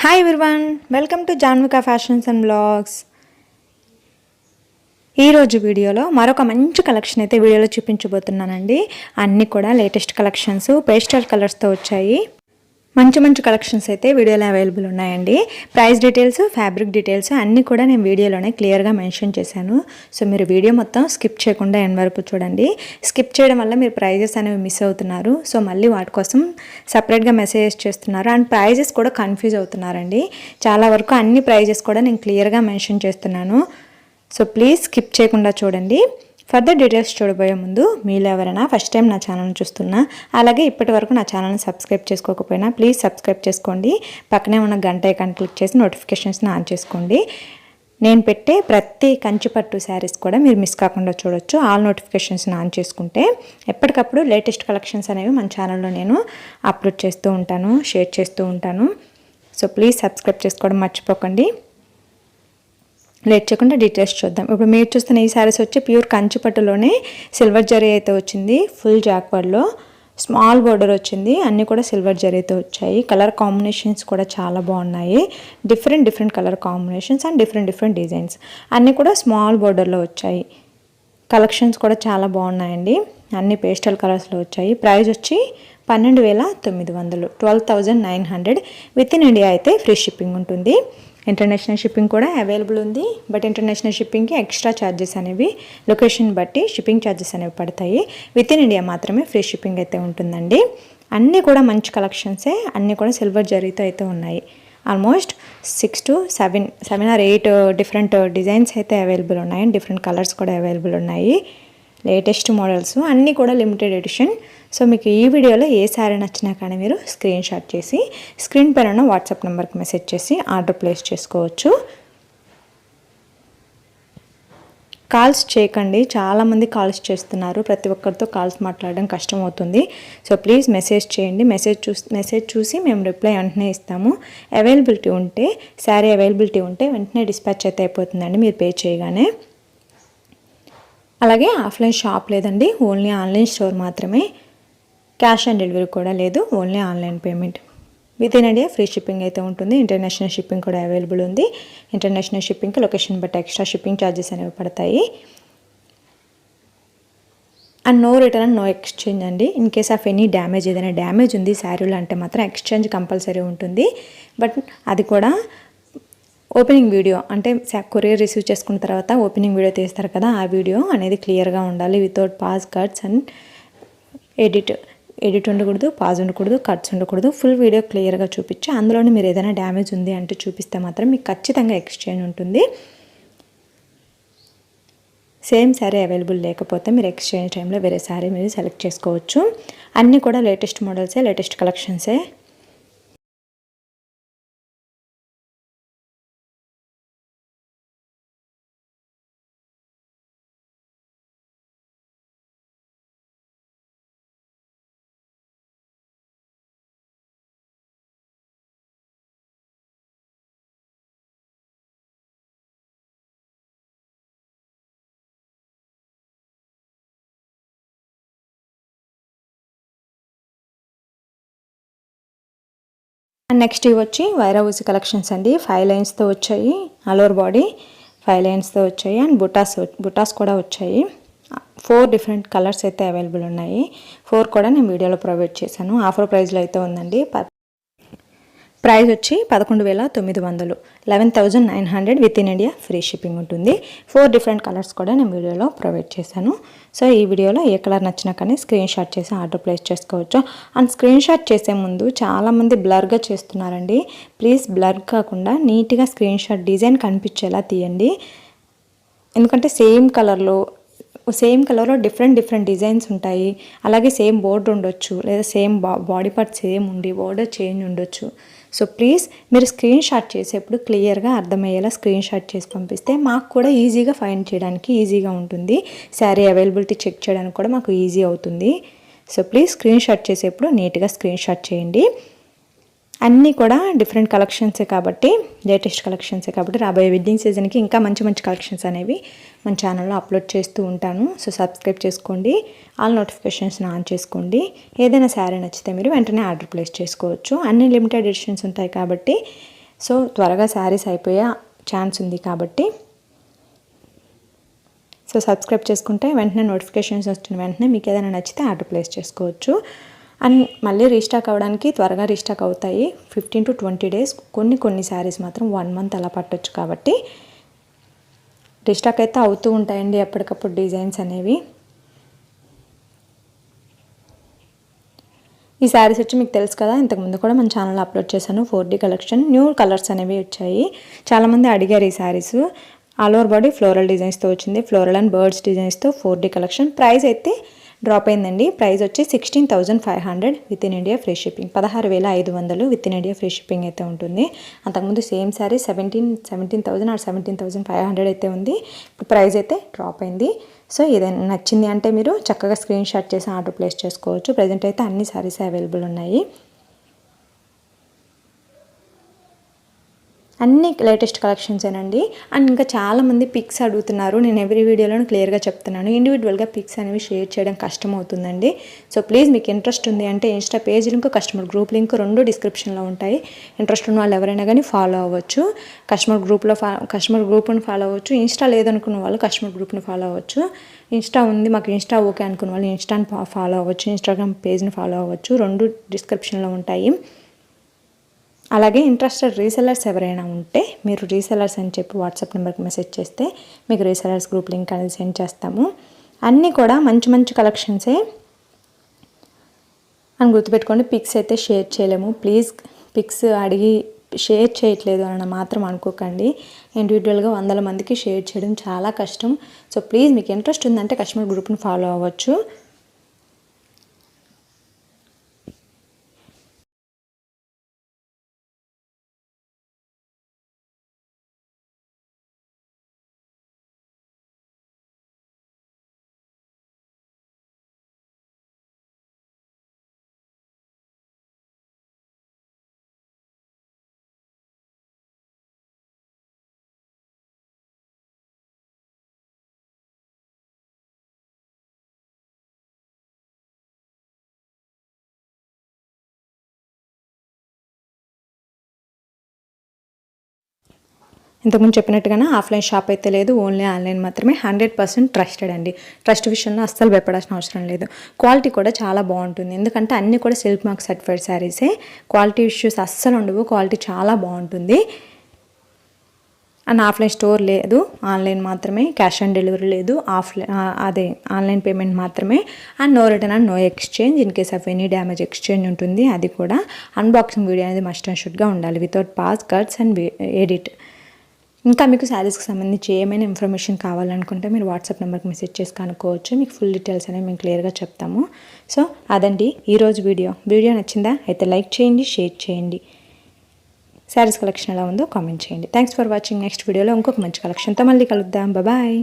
Hi everyone, welcome to Janvika fashions and blogs. ఈరోజు వీడియోలో మరొక మంచి కలెక్షన్ అయితే వీడియోలో చూపించబోతున్నానండి. అన్నీ కూడా లేటెస్ట్ కలెక్షన్స్ పేస్టల్ కలర్స్తో వచ్చాయి. మంచి కలెక్షన్స్ అయితే వీడియోలో అవైలబుల్ ఉన్నాయండి. ప్రైస్ డీటెయిల్స్, ఫ్యాబ్రిక్ డీటెయిల్స్ అన్నీ కూడా నేను వీడియోలోనే క్లియర్గా మెన్షన్ చేశాను. సో మీరు వీడియో మొత్తం స్కిప్ చేయకుండా ఎండ్ వరకు చూడండి. స్కిప్ చేయడం వల్ల మీరు ప్రైజెస్ అనేవి మిస్ అవుతున్నారు. సో మళ్ళీ వాటి కోసం సపరేట్గా మెసేజెస్ చేస్తున్నారు అండ్ ప్రైజెస్ కూడా కన్ఫ్యూజ్ అవుతున్నారండి. చాలా వరకు అన్ని ప్రైజెస్ కూడా నేను క్లియర్గా మెన్షన్ చేస్తున్నాను. సో ప్లీజ్ స్కిప్ చేయకుండా చూడండి. ఫర్దర్ డీటెయిల్స్ చూడబోయే ముందు మీలో ఎవరైనా ఫస్ట్ టైం నా ఛానల్ని చూస్తున్నా, అలాగే ఇప్పటి వరకు నా ఛానల్ని సబ్స్క్రైబ్ చేసుకోకపోయినా ప్లీజ్ సబ్స్క్రైబ్ చేసుకోండి. పక్కనే ఉన్న గంట ఐకాన్ క్లిక్ చేసి నోటిఫికేషన్స్ని ఆన్ చేసుకోండి. నేను పెట్టే ప్రతి కంచిపట్టు శారీస్ కూడా మీరు మిస్ కాకుండా చూడొచ్చు. ఆల్ నోటిఫికేషన్స్ని ఆన్ చేసుకుంటే ఎప్పటికప్పుడు లేటెస్ట్ కలెక్షన్స్ అనేవి మన ఛానల్లో నేను అప్లోడ్ చేస్తూ ఉంటాను, షేర్ చేస్తూ ఉంటాను. సో ప్లీజ్ సబ్స్క్రైబ్ చేసుకోవడం మర్చిపోకండి. లేట్ చేయకుండా డీటెయిల్స్ చూద్దాం. ఇప్పుడు మీరు చూస్తున్న ఈ శారీస్ వచ్చి ప్యూర్ కంచిపట్టులోనే సిల్వర్ జరీ అయితే వచ్చింది. ఫుల్ జాక్వర్డ్లో స్మాల్ బోర్డర్ వచ్చింది. అన్నీ కూడా సిల్వర్ జరీతో వచ్చాయి. కలర్ కాంబినేషన్స్ కూడా చాలా బాగున్నాయి. Different colour combinations and different designs అన్నీ కూడా స్మాల్ బోర్డర్లో వచ్చాయి. కలెక్షన్స్ కూడా చాలా బాగున్నాయండి. అన్ని పేస్టల్ కలర్స్లో వచ్చాయి. ప్రైస్ వచ్చి 12,900, 12,900. విత్ ఇన్ ఇండియా అయితే ఫ్రీ షిప్పింగ్ ఉంటుంది. ఇంటర్నేషనల్ షిప్పింగ్ కూడా అవైలబుల్ ఉంది. బట్ ఇంటర్నేషనల్ షిప్పింగ్కి ఎక్స్ట్రా ఛార్జెస్ అనేవి లొకేషన్ బట్టి షిప్పింగ్ ఛార్జెస్ అనేవి పడతాయి. విత్ ఇన్ ఇండియా మాత్రమే ఫ్రీ షిప్పింగ్ అయితే ఉంటుందండి. అన్నీ కూడా మంచి కలెక్షన్సే. అన్నీ కూడా సిల్వర్ జరీతో అయితే ఉన్నాయి. Almost 6 to 7 or 8 different designs అయితే అవైలబుల్ ఉన్నాయి. డిఫరెంట్ కలర్స్ కూడా అవైలబుల్ ఉన్నాయి. లేటెస్ట్ మోడల్స్ అన్నీ కూడా లిమిటెడ్ ఎడిషన్. సో మీకు ఈ వీడియోలో ఏ శారీ నచ్చినా కానీ మీరు స్క్రీన్ షాట్ చేసి స్క్రీన్ పైన ఉన్న వాట్సాప్ నెంబర్కి మెసేజ్ చేసి ఆర్డర్ ప్లేస్ చేసుకోవచ్చు. కాల్స్ చేయకండి. చాలామంది కాల్స్ చేస్తున్నారు. ప్రతి ఒక్కరితో కాల్స్ మాట్లాడడం కష్టం అవుతుంది. సో ప్లీజ్ మెసేజ్ చేయండి. మెసేజ్ చూసి మేము రిప్లై వెంటనే ఇస్తాము. అవైలబిలిటీ ఉంటే, శారీ అవైలబిలిటీ ఉంటే వెంటనే డిస్పాచ్ అయితే అయిపోతుందండి మీరు పే చేయగానే. అలాగే ఆఫ్లైన్ షాప్ లేదండి, ఓన్లీ ఆన్లైన్ స్టోర్ మాత్రమే. క్యాష్ ఆన్ డెలివరీ కూడా లేదు, only online payment. Within India free shipping అయితే ఉంటుంది. ఇంటర్నేషనల్ షిప్పింగ్ కూడా అవైలబుల్ ఉంది. ఇంటర్నేషనల్ షిప్పింగ్కి లొకేషన్ బట్టి ఎక్స్ట్రా షిప్పింగ్ ఛార్జెస్ అనేవి పడతాయి. And no return and no exchange అండి. In case of any damage, ఏదైనా డ్యామేజ్ ఉంది శారీలో అంటే మాత్రం ఎక్స్చేంజ్ కంపల్సరీ ఉంటుంది. బట్ అది కూడా ఓపెనింగ్ వీడియో అంటే కొరియర్ రిసీవ్ చేసుకున్న తర్వాత ఓపెనింగ్ వీడియో తీస్తారు కదా, ఆ వీడియో అనేది క్లియర్గా ఉండాలి. Without pause, cuts and edit ఉండకూడదు, పాజ్ ఉండకూడదు, కట్స్ ఉండకూడదు. ఫుల్ వీడియో క్లియర్గా చూపించి అందులోనే మీరు ఏదైనా డ్యామేజ్ ఉంది అంటే చూపిస్తే మాత్రం మీకు ఖచ్చితంగా ఎక్స్చేంజ్ ఉంటుంది. సేమ్ శారీ అవైలబుల్ లేకపోతే మీరు ఎక్స్చేంజ్ టైంలో వేరే శారీ మీరు సెలెక్ట్ చేసుకోవచ్చు. అన్నీ కూడా లేటెస్ట్ మోడల్సే, లేటెస్ట్ కలెక్షన్సే. నెక్స్ట్ ఇవి వచ్చి వైరావూసి కలెక్షన్స్ అండి. 5 లైన్స్తో వచ్చాయి. ఆల్ ఓవర్ బాడీ 5 లైన్స్తో వచ్చాయి అండ్ బుటాస్ కూడా వచ్చాయి. 4 డిఫరెంట్ కలర్స్ అయితే అవైలబుల్ ఉన్నాయి. 4 కూడా నేను వీడియోలో ప్రొవైడ్ చేశాను. ఆఫర్ ప్రైస్లో అయితే ఉందండి. ప్రైస్ వచ్చి 11,900, 11,900. With in India free shipping ఉంటుంది. 4 డిఫరెంట్ కలర్స్ కూడా నేను వీడియోలో ప్రొవైడ్ చేశాను. సో ఈ వీడియోలో ఏ కలర్ నచ్చినా కానీ స్క్రీన్ షాట్ చేసి ఆర్డర్ ప్లేస్ చేసుకోవచ్చు. అండ్ స్క్రీన్ షాట్ చేసే ముందు చాలామంది బ్లర్గా చేస్తున్నారండి. ప్లీజ్ బ్లర్ కాకుండా నీట్గా స్క్రీన్ షాట్ డిజైన్ కనిపించేలా తీయండి. ఎందుకంటే సేమ్ కలర్లో డిఫరెంట్ డిజైన్స్ ఉంటాయి. అలాగే సేమ్ బోర్డర్ ఉండొచ్చు, లేదా సేమ్ బాడీ పార్ట్ సేమ్ ఉండి బోర్డర్ చేంజ్ ఉండొచ్చు. సో ప్లీజ్ మీరు స్క్రీన్ షాట్ చేసేప్పుడు క్లియర్గా అర్థమయ్యేలా స్క్రీన్ షాట్ చేసి పంపిస్తే మాకు కూడా ఈజీగా ఫైండ్ చేయడానికి ఈజీగా ఉంటుంది. శారీ అవైలబిలిటీ చెక్ చేయడానికి కూడా మాకు ఈజీ అవుతుంది. సో ప్లీజ్ స్క్రీన్ షాట్ చేసేప్పుడు నీట్గా స్క్రీన్ షాట్ చేయండి. అన్నీ కూడా డిఫరెంట్ కలెక్షన్సే కాబట్టి, లేటెస్ట్ కలెక్షన్సే కాబట్టి రాబోయే వెడ్డింగ్ సీజన్కి ఇంకా మంచి కలెక్షన్స్ అనేవి మన ఛానల్లో అప్లోడ్ చేస్తూ ఉంటాను. సో సబ్స్క్రైబ్ చేసుకోండి, ఆల్ నోటిఫికేషన్స్ని ఆన్ చేసుకోండి. ఏదైనా శారీ నచ్చితే మీరు వెంటనే ఆర్డర్ ప్లేస్ చేసుకోవచ్చు. అన్ని లిమిటెడ్ ఎడిషన్స్ ఉంటాయి కాబట్టి సో త్వరగా శారీస్ అయిపోయే ఛాన్స్ ఉంది కాబట్టి సో సబ్స్క్రైబ్ చేసుకుంటే వెంటనే నోటిఫికేషన్స్ వస్తున్న వెంటనే మీకు ఏదైనా నచ్చితే ఆర్డర్ ప్లేస్ చేసుకోవచ్చు. అండ్ మళ్ళీ రీస్టాక్ అవ్వడానికి త్వరగా రీస్టాక్ అవుతాయి. 15 to 20 days, కొన్ని శారీస్ మాత్రం 1 month అలా పట్టొచ్చు. కాబట్టి రీస్టాక్ అయితే అవుతూ ఉంటాయండి ఎప్పటికప్పుడు డిజైన్స్ అనేవి. ఈ శారీస్ వచ్చి మీకు తెలుసు కదా, ఇంతకుముందు కూడా మన ఛానల్లో అప్లోడ్ చేశాను. 4D కలెక్షన్, న్యూ కలర్స్ అనేవి వచ్చాయి. చాలామంది అడిగారు ఈ saris. All over body floral డిజైన్స్తో వచ్చింది, ఫ్లోరల్ అండ్ బర్డ్స్ డిజైన్స్తో 4D కలెక్షన్. ప్రైస్ అయితే డ్రాప్ అయిందండి. ప్రైస్ వచ్చి 16,500 within India free shipping. 16,500 within India free shipping అయితే ఉంటుంది. అంతకుముందు సేమ్ శారీ 17,000 ఆర్ 17,500 అయితే ఉంది. ఇప్పుడు ప్రైస్ అయితే డ్రాప్ అయింది. సో ఏదైనా నచ్చింది అంటే మీరు చక్కగా స్క్రీన్ షాట్ చేసి ఆర్డర్ ప్లేస్ చేసుకోవచ్చు. ప్రజెంట్ అయితే అన్ని శారీస్ అవైలబుల్ ఉన్నాయి. అన్ని లేటెస్ట్ కలెక్షన్స్ ఏనండి. అండ్ ఇంకా చాలామంది పిక్స్ అడుగుతున్నారు. నేను ఎవ్రీ వీడియోలో క్లియర్గా చెప్తున్నాను, ఇండివిజువల్గా పిక్స్ అనేవి షేర్ చేయడం కష్టం అవుతుందండి. సో ప్లీజ్ మీకు ఇంట్రెస్ట్ ఉంది అంటే Insta page link, customer group link 2 డిస్క్రిప్షన్లో ఉంటాయి. ఇంట్రెస్ట్ ఉన్న వాళ్ళు ఎవరైనా కానీ ఫాలో అవ్వచ్చు. కస్టమర్ గ్రూప్ని ఫాలో అవ్వచ్చు. ఇన్స్టా లేదనుకున్న వాళ్ళు కస్టమర్ గ్రూప్ని ఫాలో అవ్వచ్చు. ఇన్స్టా ఉంది, మాకు ఇన్స్టా ఓకే అనుకున్న వాళ్ళు ఇన్స్టాని ఫాలో అవ్వచ్చు. ఇన్స్టాగ్రామ్ పేజ్ని ఫాలో అవ్వచ్చు. 2 డిస్క్రిప్షన్లో ఉంటాయి. అలాగే ఇంట్రెస్టెడ్ రీసెల్లర్స్ ఎవరైనా ఉంటే మీరు రీసెల్లర్స్ అని చెప్పి వాట్సాప్ నెంబర్కి మెసేజ్ చేస్తే మీకు రీసెల్లర్స్ గ్రూప్ లింక్ అనేది సెండ్ చేస్తాము. అన్నీ కూడా మంచి కలెక్షన్సే అని గుర్తుపెట్టుకోండి. పిక్స్ అయితే షేర్ చేయలేము. ప్లీజ్ పిక్స్ అడిగి షేర్ చేయట్లేదు అని మాత్రం అనుకోకండి. ఇండివిజువల్గా 100 మందికి షేర్ చేయడం చాలా కష్టం. సో ప్లీజ్ మీకు ఇంట్రెస్ట్ ఉందంటే కస్టమర్ గ్రూప్ని ఫాలో అవ్వచ్చు. ఇంతకుముందు చెప్పినట్టుగానే ఆఫ్లైన్ షాప్ అయితే లేదు, ఓన్లీ ఆన్లైన్ మాత్రమే. 100% ట్రస్టెడ్ అండి. ట్రస్ట్ విషయంలో అస్సలు భయపడాల్సిన అవసరం లేదు. క్వాలిటీ కూడా చాలా బాగుంటుంది. ఎందుకంటే అన్నీ కూడా సిల్క్ మార్క్ సర్టిఫైడ్ శారీసే. క్వాలిటీ ఇష్యూస్ అస్సలు ఉండవు. క్వాలిటీ చాలా బాగుంటుంది. అండ్ ఆఫ్లైన్ స్టోర్ లేదు, ఆన్లైన్ మాత్రమే. క్యాష్ ఆన్ డెలివరీ లేదు, ఆన్లైన్ పేమెంట్ మాత్రమే. And no return and no exchange. In case of any damage exchange ఉంటుంది. అది కూడా అన్బాక్సింగ్ వీడియో అనేది మస్ట్ అండ్ షుడ్గా ఉండాలి, without pause, cuts and edit. ఇంకా మీకు శారీస్కి సంబంధించి ఏమైనా ఇన్ఫర్మేషన్ కావాలనుకుంటే మీరు వాట్సాప్ నెంబర్కి మెసేజ్ చేసి కనుక్కోవచ్చు. మీకు ఫుల్ డీటెయిల్స్ అనేవి మేము క్లియర్గా చెప్తాము. సో అదండి ఈరోజు వీడియో నచ్చిందా అయితే లైక్ చేయండి, షేర్ చేయండి. శారీస్ కలెక్షన్ ఎలా ఉందో కామెంట్ చేయండి. Thanks for watching. నెక్స్ట్ వీడియోలో ఇంకొక మంచి కలెక్షన్తో మళ్ళీ కలుద్దాం. బాయ్.